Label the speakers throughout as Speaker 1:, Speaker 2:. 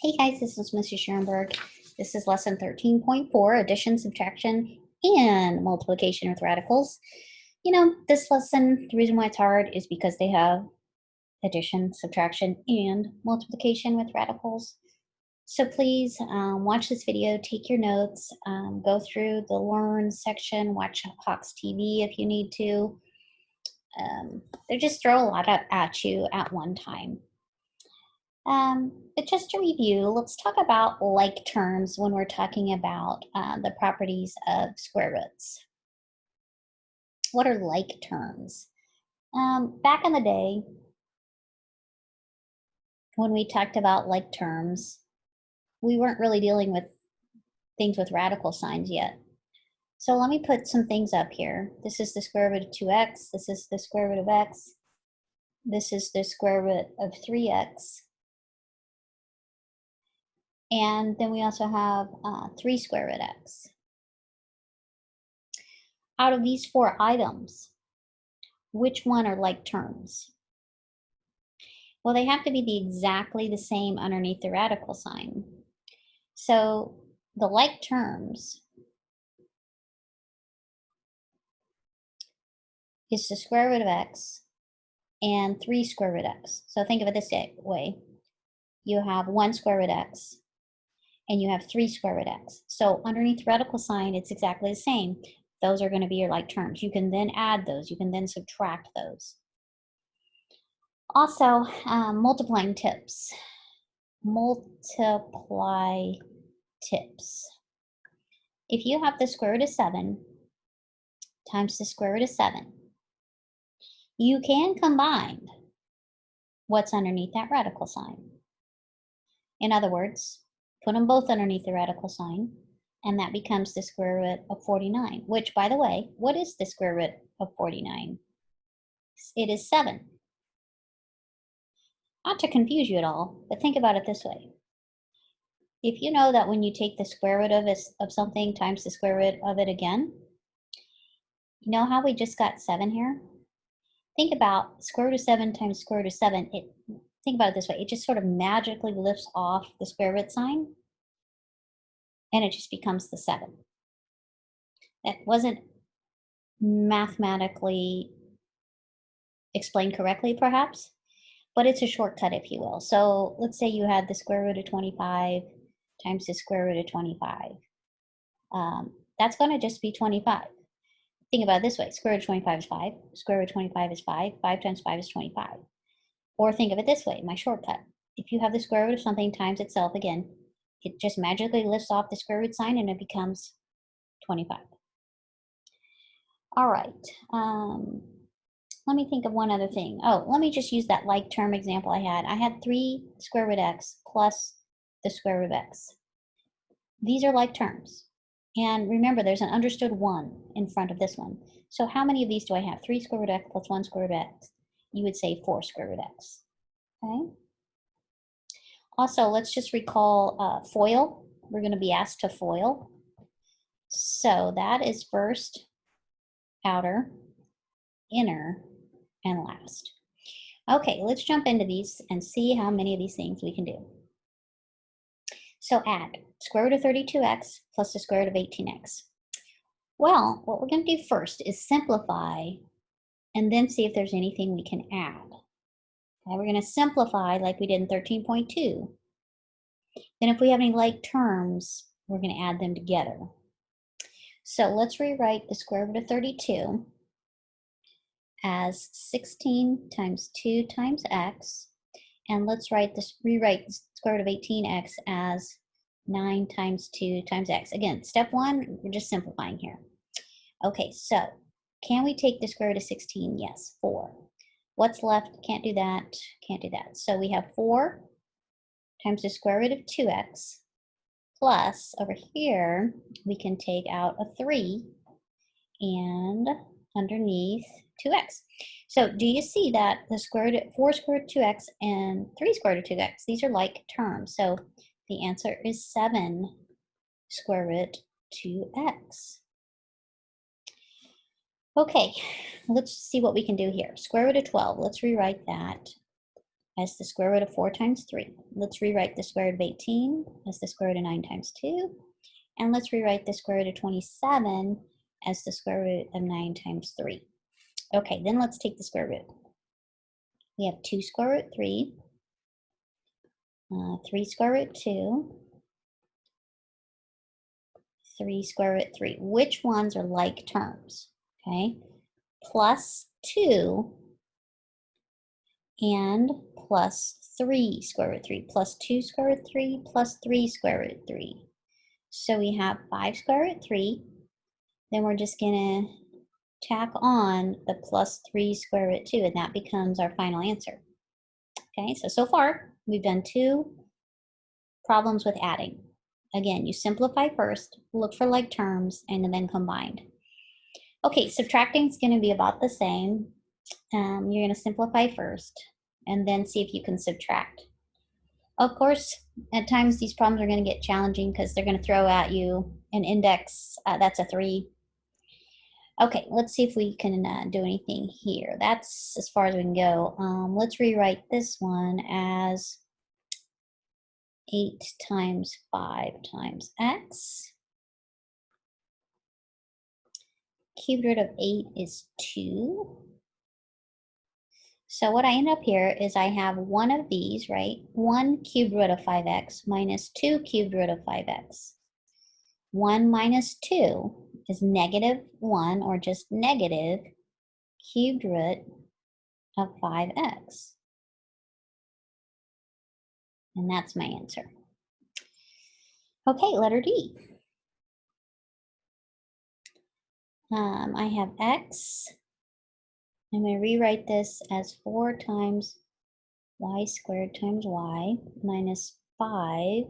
Speaker 1: Hey guys, this is Mrs. Schoenberg. This is lesson 13.4, addition, subtraction, and multiplication with radicals. You know, this lesson, the reason why it's hard is because they have addition, subtraction, and multiplication with radicals. So please watch this video, take your notes, go through the learn section, watch Hawks TV if you need to. They just throw a lot at you at one time. But just to review, let's talk about like terms when we're talking about the properties of square roots. What are like terms? Back in the day, when we talked about like terms, we weren't really dealing with things with radical signs yet. So let me put some things up here. This is the square root of 2x. This is the square root of x. This is the square root of 3x. And then we also have 3 square root x. Out of these 4 items, which one are like terms? Well, they have to be exactly the same underneath the radical sign. So the like terms is the square root of x and 3 square root x. So think of it this way. You have 1 square root x and you have 3 square root x. So underneath the radical sign, it's exactly the same. Those are going to be your like terms. You can then add those. You can then subtract those. Also, multiplying tips. Multiply tips. If you have the square root of 7 times the square root of 7, you can combine what's underneath that radical sign. In other words, put them both underneath the radical sign, and that becomes the square root of 49, which, by the way, what is the square root of 49? It is 7. Not to confuse you at all, but think about it this way. If you know that when you take the square root of something times the square root of it again, you know how we just got 7 here? Think about square root of 7 times square root of 7. Think about it this way. It just sort of magically lifts off the square root sign, and it just becomes the 7. That wasn't mathematically explained correctly, perhaps, but it's a shortcut, if you will. So let's say you had the square root of 25 times the square root of 25. That's going to just be 25. Think about it this way. Square root of 25 is 5. Square root of 25 is 5. 5 times 5 is 25. Or think of it this way, my shortcut. If you have the square root of something times itself, again, it just magically lifts off the square root sign and it becomes 25. All right. Let me think of one other thing. Oh, let me just use that like term example I had. I had 3 square root x plus the square root of x. These are like terms. And remember, there's an understood 1 in front of this one. So how many of these do I have? 3 square root x plus 1 square root x. You would say 4 square root x. Okay? Also, let's just recall FOIL. We're going to be asked to FOIL. So that is first, outer, inner, and last. Okay, let's jump into these and see how many of these things we can do. So add square root of 32x plus the square root of 18x. Well, what we're going to do first is simplify and then see if there's anything we can add. Okay, we're going to simplify like we did in 13.2. Then if we have any like terms, we're going to add them together. So let's rewrite the square root of 32 as 16 times 2 times x. And let's rewrite the square root of 18x as 9 times 2 times x. Again, step 1, we're just simplifying here. Okay, so can we take the square root of 16? Yes, 4. What's left? Can't do that, can't do that. So we have 4 times the square root of 2x plus, over here, we can take out a 3 and underneath 2x. So do you see that the square root of 4 square root of 2x and 3 square root of 2x, these are like terms. So the answer is 7 square root 2x. Okay, let's see what we can do here. Square root of 12, let's rewrite that as the square root of 4 times 3. Let's rewrite the square root of 18 as the square root of 9 times 2. And let's rewrite the square root of 27 as the square root of 9 times 3. Okay, then let's take the square root. We have 2 square root 3, 3 square root 2, 3 square root 3. Which ones are like terms? Okay, plus 2 and plus 3 square root 3, plus 2 square root 3, plus 3 square root 3. So we have 5 square root 3. Then we're just going to tack on the plus 3 square root 2, and that becomes our final answer. Okay, so far we've done 2 problems with adding. Again, you simplify first, look for like terms, and then combined. Okay, subtracting is going to be about the same. You're going to simplify first, and then see if you can subtract. Of course, at times these problems are going to get challenging because they're going to throw at you an index that's a 3. Okay, let's see if we can do anything here. That's as far as we can go. Let's rewrite this one as 8 times 5 times x. Cube root of 8 is 2. So what I end up here is I have one of these, right? 1 cube root of 5x minus 2 cube root of 5x. 1 minus 2 is negative 1, or just negative cubed root of 5x. And that's my answer. Okay, letter D. I have x. I'm going to rewrite this as 4 times y squared times y minus 5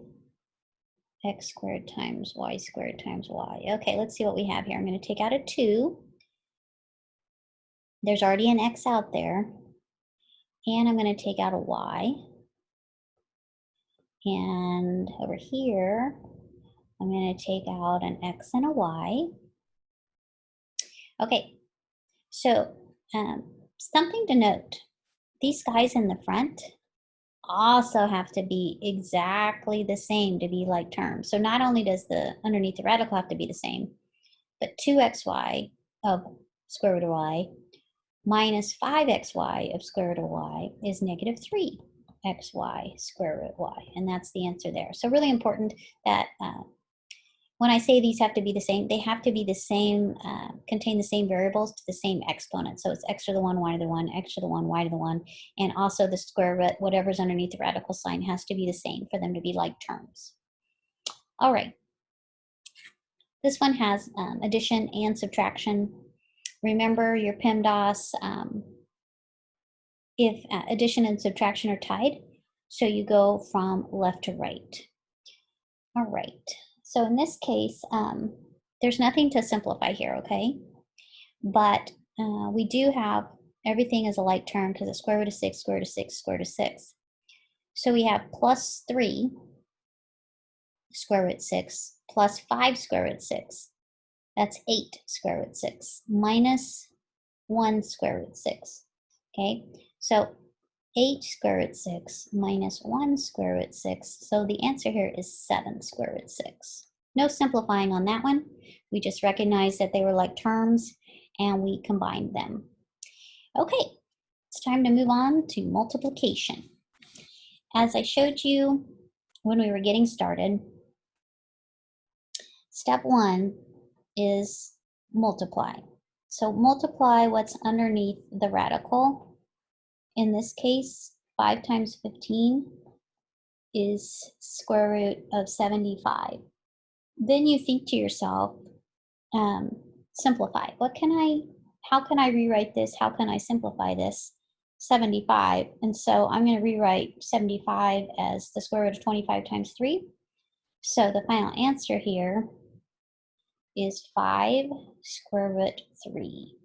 Speaker 1: x squared times y squared times y. Okay, let's see what we have here. I'm going to take out a 2. There's already an x out there. And I'm going to take out a y. And over here, I'm going to take out an x and a y. Okay, so something to note. These guys in the front also have to be exactly the same to be like terms. So not only does the underneath the radical have to be the same, but 2xy of square root of y minus 5xy of square root of y is negative 3xy square root of y. And that's the answer there. So really important that when I say these have to be the same, they have to be the same, contain the same variables to the same exponent. So it's x to the 1, y to the 1, x to the 1, y to the 1. And also the square root, whatever's underneath the radical sign, has to be the same for them to be like terms. All right. This one has addition and subtraction. Remember your PEMDAS, if addition and subtraction are tied, so you go from left to right. All right. So in this case, there's nothing to simplify here, okay? But we do have everything is a like term because it's square root of 6, square root of 6, square root of 6. So we have plus 3 square root 6 plus 5 square root 6. That's 8 square root 6 minus 1 square root 6. Okay, so 8 square root 6 minus 1 square root 6. So the answer here is 7 square root 6. No simplifying on that one. We just recognized that they were like terms and we combined them. Okay, it's time to move on to multiplication. As I showed you when we were getting started, step 1 is multiply. So multiply what's underneath the radical. In this case, 5 times 15 is square root of 75. Then you think to yourself, simplify. How can I rewrite this? How can I simplify this? 75. And so I'm going to rewrite 75 as the square root of 25 times 3. So the final answer here is 5 square root 3.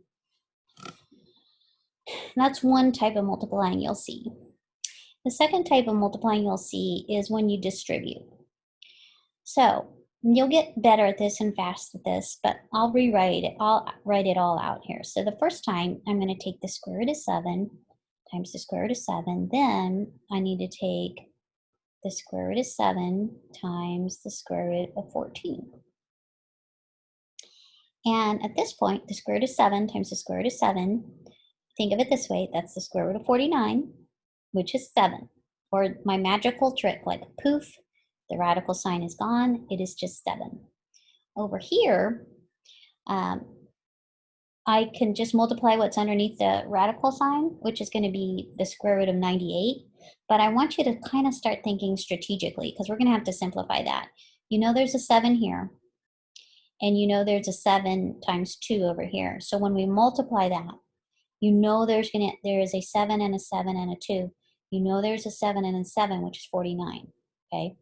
Speaker 1: That's one type of multiplying you'll see. The second type of multiplying you'll see is when you distribute. So you'll get better at this and fast at this, but I'll write it all out here. So the first time I'm going to take the square root of 7 times the square root of 7. Then I need to take the square root of 7 times the square root of 14. And at this point, the square root of 7 times the square root of 7, think of it this way, that's the square root of 49, which is 7. Or my magical trick, like poof, the radical sign is gone, it is just 7. Over here, I can just multiply what's underneath the radical sign, which is going to be the square root of 98. But I want you to kind of start thinking strategically, because we're going to have to simplify that. You know there's a 7 here, and you know there's a 7 times 2 over here. So when we multiply that, you know there is a 7 and a 7 and a 2. You know there's a 7 and a 7, which is 49. Okay?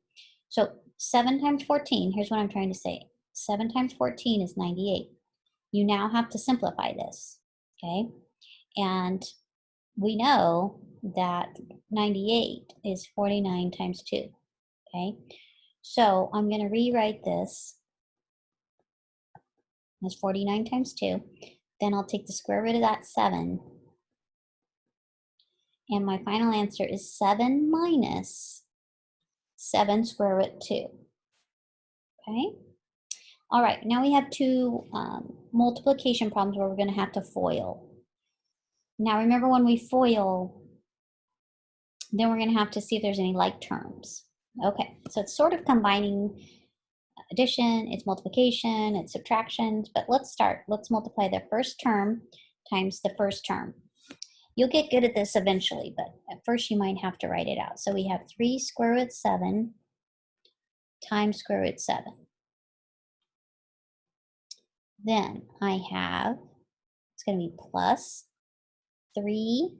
Speaker 1: So 7 times 14, here's what I'm trying to say. 7 times 14 is 98. You now have to simplify this, okay? And we know that 98 is 49 times 2, okay? So I'm going to rewrite this as 49 times 2. Then I'll take the square root of that 7. And my final answer is 7 minus 7 square root 2, okay? All right, now we have two multiplication problems where we're going to have to FOIL. Now remember, when we FOIL, then we're going to have to see if there's any like terms. Okay, so it's sort of combining addition, it's multiplication, it's subtractions, but let's start. Let's multiply the first term times the first term. You'll get good at this eventually, but at first you might have to write it out. So we have 3 square root 7 times square root 7. Then I have, it's going to be plus 3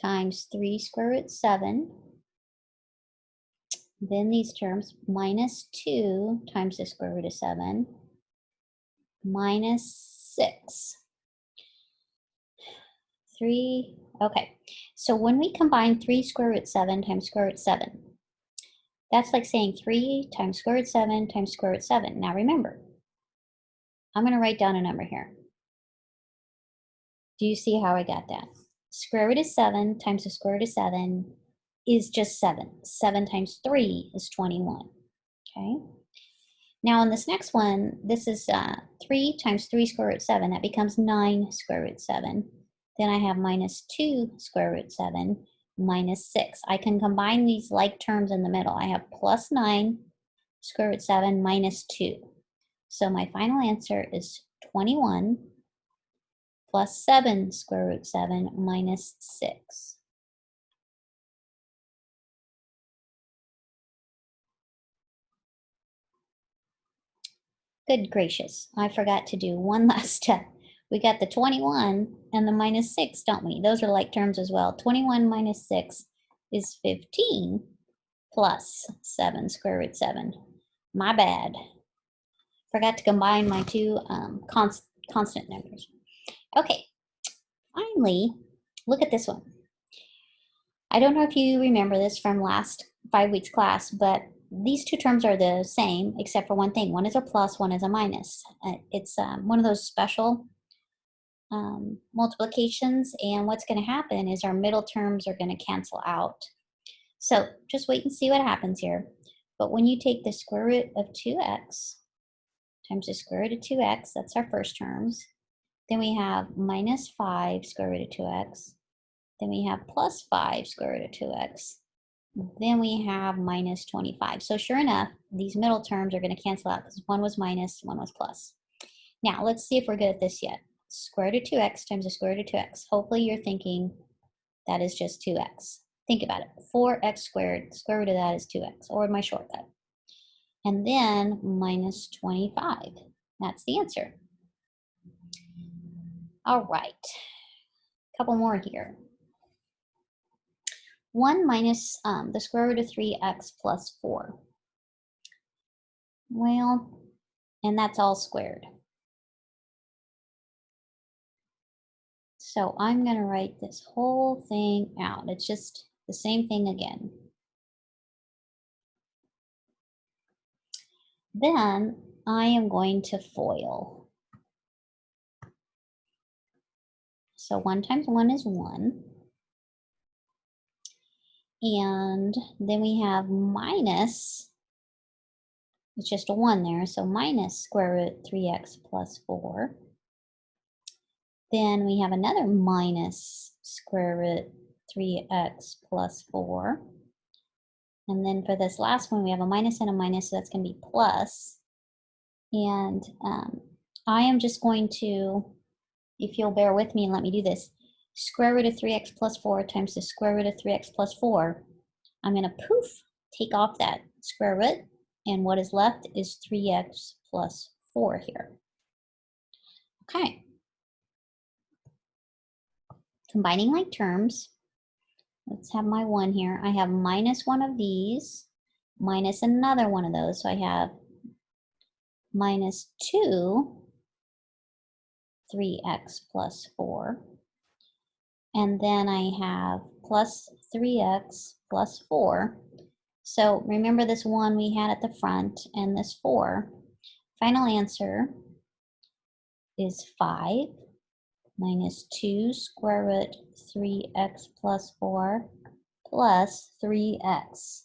Speaker 1: times 3 square root 7. Then these terms, minus 2 times the square root of 7, minus 6. 3, okay. So when we combine 3 square root 7 times square root 7, that's like saying 3 times square root 7 times square root 7. Now remember, I'm going to write down a number here. Do you see how I got that? Square root of 7 times the square root of 7 is just 7. 7 times 3 is 21. Okay? Now on this next one, this is 3 times 3 square root 7. That becomes 9 square root 7. Then I have minus 2 square root 7 minus 6. I can combine these like terms in the middle. I have plus 9 square root 7 minus 2. So my final answer is 21 plus 7 square root 7 minus 6. Good gracious, I forgot to do one last step. We got the 21 and the minus 6, don't we? Those are like terms as well. 21 minus 6 is 15 plus 7 square root 7. My bad. Forgot to combine my two constant numbers. Okay, finally, look at this one. I don't know if you remember this from last 5 weeks class, but these two terms are the same except for one thing. One is a plus, one is a minus. It's one of those special multiplications, and what's going to happen is our middle terms are going to cancel out. So just wait and see what happens here. But when you take the square root of 2x times the square root of 2x, that's our first terms. Then we have minus 5 square root of 2x. Then we have plus 5 square root of 2x. Then we have minus 25. So sure enough, these middle terms are going to cancel out because one was minus, one was plus. Now let's see if we're good at this yet. Square root of 2x times the square root of 2x. Hopefully you're thinking that is just 2x. Think about it. 4x squared, the square root of that is 2x, or my shortcut. And then minus 25. That's the answer. All right. A couple more here. 1 minus the square root of 3x plus 4. Well, and that's all squared. So I'm going to write this whole thing out. It's just the same thing again. Then I am going to FOIL. So 1 times 1 is 1. And then we have minus, it's just a 1 there, so minus square root 3x plus 4. Then we have another minus square root 3x plus 4. And then for this last one, we have a minus and a minus, so that's going to be plus. And I am just going to, if you'll bear with me and let me do this, square root of 3x plus 4 times the square root of 3x plus 4. I'm going to poof, take off that square root, and what is left is 3x plus 4 here. Okay. Combining like terms, let's have my 1 here. I have minus 1 of these, minus another one of those, so I have minus 2 3x plus 4. And then I have plus 3x plus 4. So remember this 1 we had at the front and this 4. Final answer is 5 minus 2 square root 3x plus 4 plus 3x.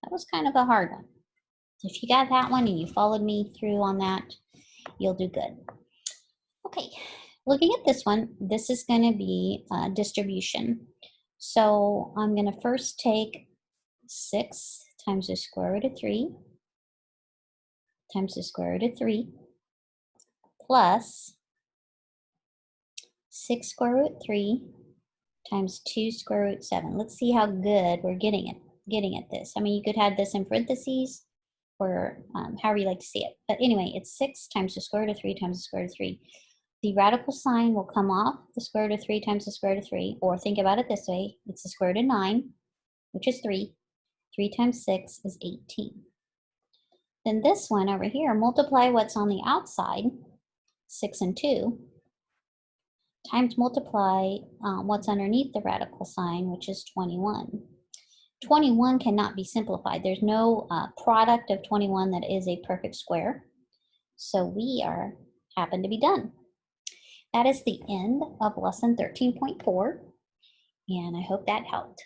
Speaker 1: That was kind of a hard one. If you got that one and you followed me through on that, you'll do good. Okay, looking at this one, this is going to be distribution. So I'm going to first take 6 times the square root of 3 times the square root of 3 plus 6 square root 3 times 2 square root 7. Let's see how good we're getting at this. I mean, you could have this in parentheses or however you like to see it. But anyway, it's 6 times the square root of 3 times the square root of 3. The radical sign will come off the square root of 3 times the square root of 3, or think about it this way, it's the square root of 9, which is 3. 3 times 6 is 18. Then this one over here, multiply what's on the outside, 6 and 2, times multiply what's underneath the radical sign, which is 21. 21 cannot be simplified. There's no product of 21 that is a perfect square. So we happen to be done. That is the end of lesson 13.4, and I hope that helped.